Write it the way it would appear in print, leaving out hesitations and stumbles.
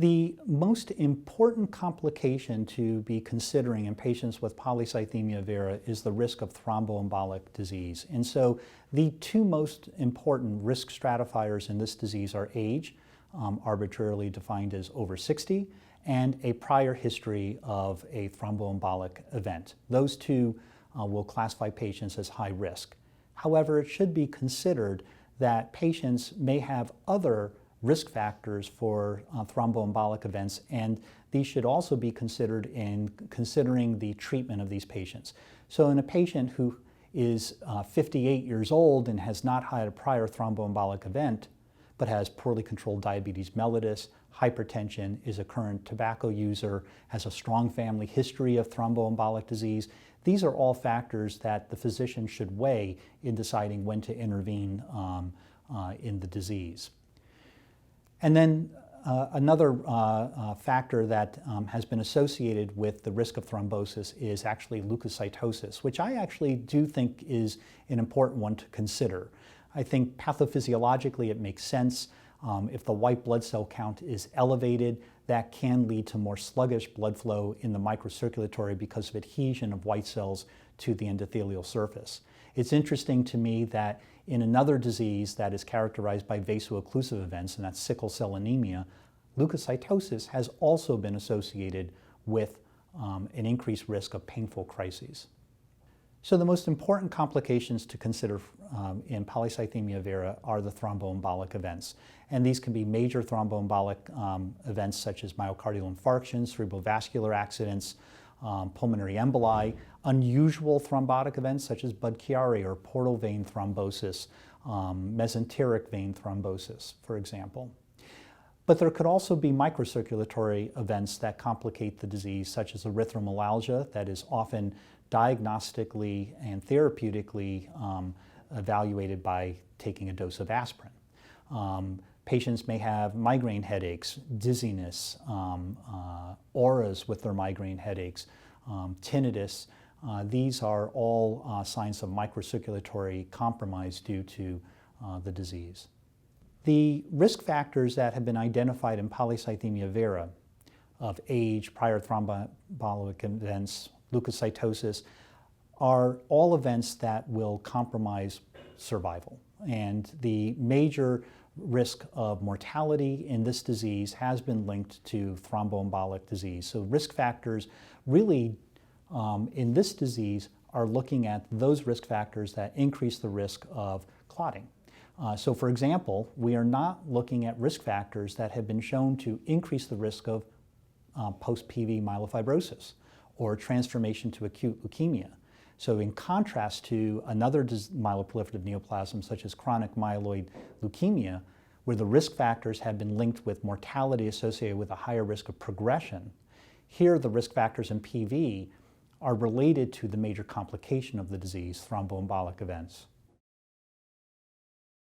The most important complication to be considering in patients with polycythemia vera is the risk of thromboembolic disease. And so the two most important risk stratifiers in this disease are age, arbitrarily defined as over 60, and a prior history of a thromboembolic event. Those two will classify patients as high risk. However, it should be considered that patients may have other risk factors for thromboembolic events, and these should also be considered in considering the treatment of these patients. So in a patient who is 58 years old and has not had a prior thromboembolic event, but has poorly controlled diabetes mellitus, hypertension, is a current tobacco user, has a strong family history of thromboembolic disease, these are all factors that the physician should weigh in deciding when to intervene in the disease. And then another factor that has been associated with the risk of thrombosis is actually leukocyte osis, which I actually do think is an important one to consider. I think pathophysiologically it makes sense. If the white blood cell count is elevated, that can lead to more sluggish blood flow in the microcirculatory because of adhesion of white cells to the endothelial surface. It's interesting to me that in another disease that is characterized by vaso-occlusive events, and that's sickle cell anemia, leukocyte osis has also been associated with an increased risk of painful crises. So the most important complications to consider in polycythemia vera are the thromboembolic events. And these can be major thromboembolic events such as myocardial infarctions, cerebrovascular accidents, pulmonary emboli, unusual thrombotic events such as Budd-Chiari or portal vein thrombosis, mesenteric vein thrombosis, for example. But there could also be microcirculatory events that complicate the disease, such as erythromelalgia, that is often diagnostically and therapeutically evaluated by taking a dose of aspirin. Patients may have migraine headaches, dizziness, auras with their migraine headaches, tinnitus. These are all signs of microcirculatory compromise due to the disease. The risk factors that have been identified in polycythemia vera of age, prior thromboembolic events, leukocyte osis, are all events that will compromise survival. And the major risk of mortality in this disease has been linked to thromboembolic disease. So risk factors really in this disease are looking at those risk factors that increase the risk of clotting. So for example, we are not looking at risk factors that have been shown to increase the risk of post-PV myelofibrosis or transformation to acute leukemia. So in contrast to another myeloproliferative neoplasm such as chronic myeloid leukemia, where the risk factors have been linked with mortality associated with a higher risk of progression, here the risk factors in PV are related to the major complication of the disease, thromboembolic events.